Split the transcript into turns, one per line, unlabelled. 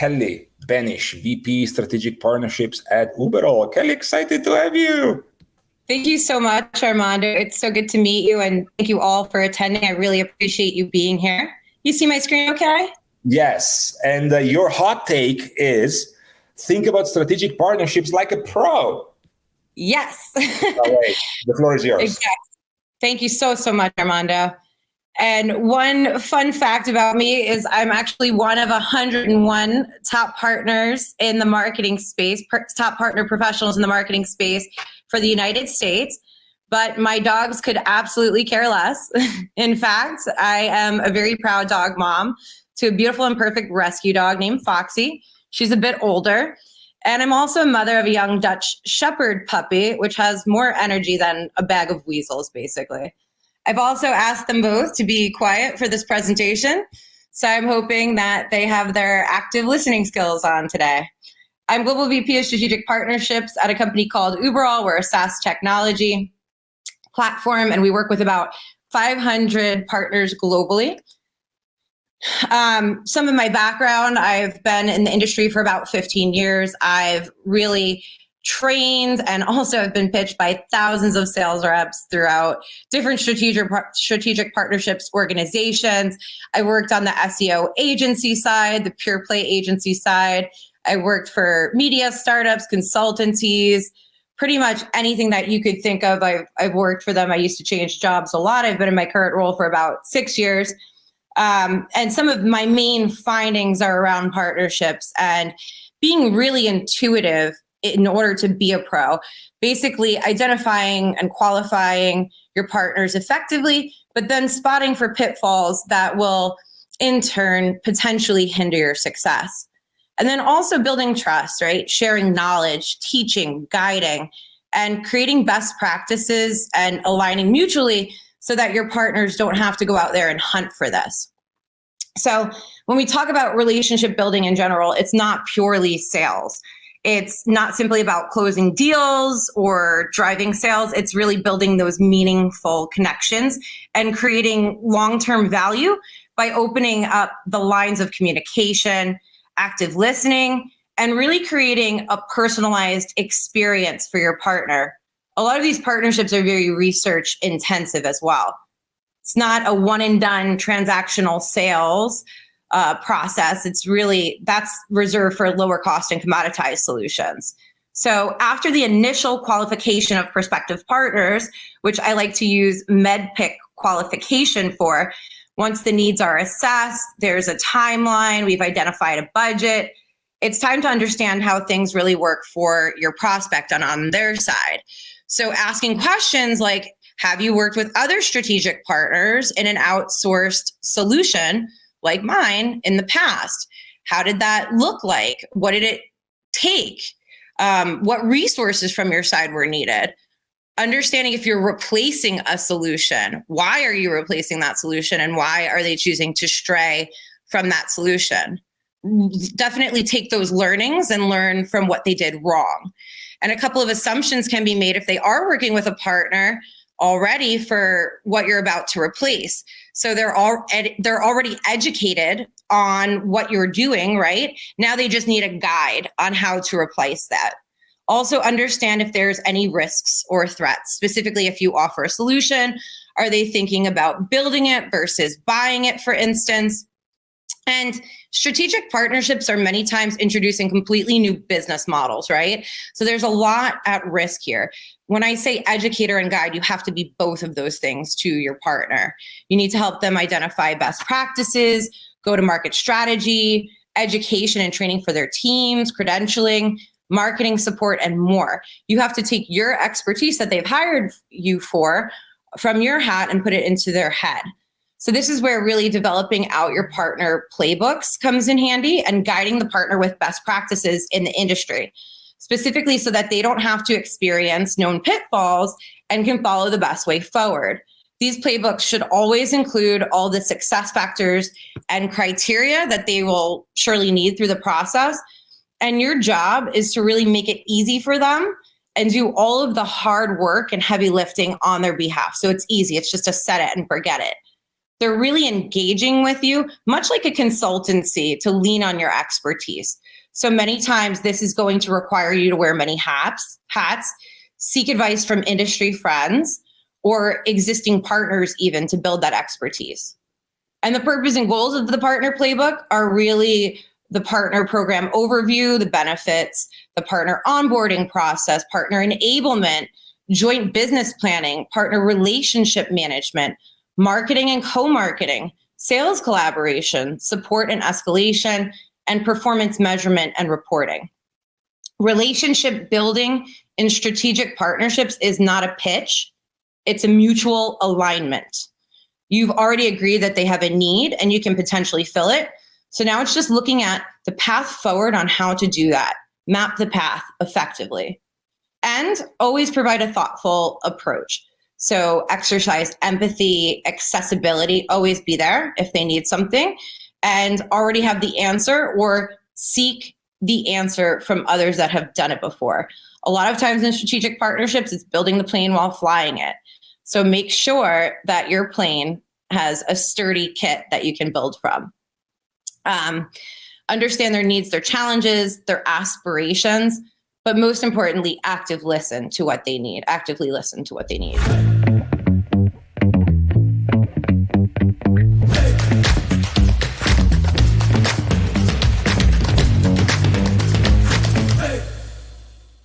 Kelly Benish, VP Strategic Partnerships at Uberall. Kelly, excited to have you.
Thank you so much, Armando. It's so good to meet you, and thank you all for attending. I really appreciate you being here. You see my screen okay?
Yes, and your hot take is think about strategic partnerships like a pro.
Yes.
All right, the floor is yours.
Exactly. Thank you so much, Armando. And one fun fact about me is I'm actually one of 101 top partners in the marketing space, top partner professionals in the marketing space for the United States. But my dogs could absolutely care less. In fact, I am a very proud dog mom to a beautiful and perfect rescue dog named Foxy. She's a bit older. And I'm also a mother of a young Dutch Shepherd puppy, which has more energy than a bag of weasels, basically. I've also asked them both to be quiet for this presentation, so I'm hoping that they have their active listening skills on today. I'm Global VP of Strategic Partnerships at a company called Uberall. We're a SaaS technology platform, and we work with about 500 partners globally. Some of my background, I've been in the industry for about 15 years. I've really trained and also have been pitched by thousands of sales reps throughout different strategic partnerships organizations. I worked on the SEO agency side, the pure play agency side. I worked for media startups, consultancies, pretty much anything that you could think of. I've worked for them. I used to change jobs a lot. I've been in my current role for about 6 years. And some of my main findings are around partnerships and being really intuitive in order to be a pro, basically identifying and qualifying your partners effectively, but then spotting for pitfalls that will in turn potentially hinder your success. And then also building trust, right? Sharing knowledge, teaching, guiding, and creating best practices and aligning mutually so that your partners don't have to go out there and hunt for this. So when we talk about relationship building in general, it's not purely sales. It's not simply about closing deals or driving sales. It's really building those meaningful connections and creating long-term value by opening up the lines of communication, active listening, and really creating a personalized experience for your partner. A lot of these partnerships are very research intensive as well. It's not a one and done transactional sales process. It's really, that's reserved for lower cost and commoditized solutions. So after the initial qualification of prospective partners, which I like to use MedPick qualification for, once the needs are assessed, there's a timeline, we've identified a budget, it's time to understand how things really work for your prospect and on their side. So asking questions like, have you worked with other strategic partners in an outsourced solution like mine in the past? How did that look like? What did it take? What resources from your side were needed? Understanding if you're replacing a solution, why are you replacing that solution and why are they choosing to stray from that solution? Definitely take those learnings and learn from what they did wrong. And a couple of assumptions can be made if they are working with a partner already for what you're about to replace. So they're already educated on what you're doing, right? Now they just need a guide on how to replace that. Also understand if there's any risks or threats. Specifically, if you offer a solution, are they thinking about building it versus buying it, for instance? And strategic partnerships are many times introducing completely new business models, right? So there's a lot at risk here. When I say educator and guide, you have to be both of those things to your partner. You need to help them identify best practices, go-to-market strategy, education and training for their teams, credentialing, marketing support, and more. You have to take your expertise that they've hired you for from your hat and put it into their head. So this is where really developing out your partner playbooks comes in handy and guiding the partner with best practices in the industry, specifically so that they don't have to experience known pitfalls and can follow the best way forward. These playbooks should always include all the success factors and criteria that they will surely need through the process. And your job is to really make it easy for them and do all of the hard work and heavy lifting on their behalf. So it's easy. It's just to set it and forget it. They're really engaging with you, much like a consultancy, to lean on your expertise. So many times this is going to require you to wear many hats, seek advice from industry friends or existing partners even to build that expertise. And the purpose and goals of the partner playbook are really the partner program overview, the benefits, the partner onboarding process, partner enablement, joint business planning, partner relationship management, marketing and co-marketing, sales collaboration, support and escalation, and performance measurement and reporting. Relationship building in strategic partnerships is not a pitch, it's a mutual alignment. You've already agreed that they have a need and you can potentially fill it. So now it's just looking at the path forward on how to do that, map the path effectively, and always provide a thoughtful approach. So exercise empathy, accessibility, always be there if they need something, and already have the answer or seek the answer from others that have done it before. A lot of times in strategic partnerships, it's building the plane while flying it. So make sure that your plane has a sturdy kit that you can build from. Understand their needs, their challenges, their aspirations, but most importantly, actively listen to what they need.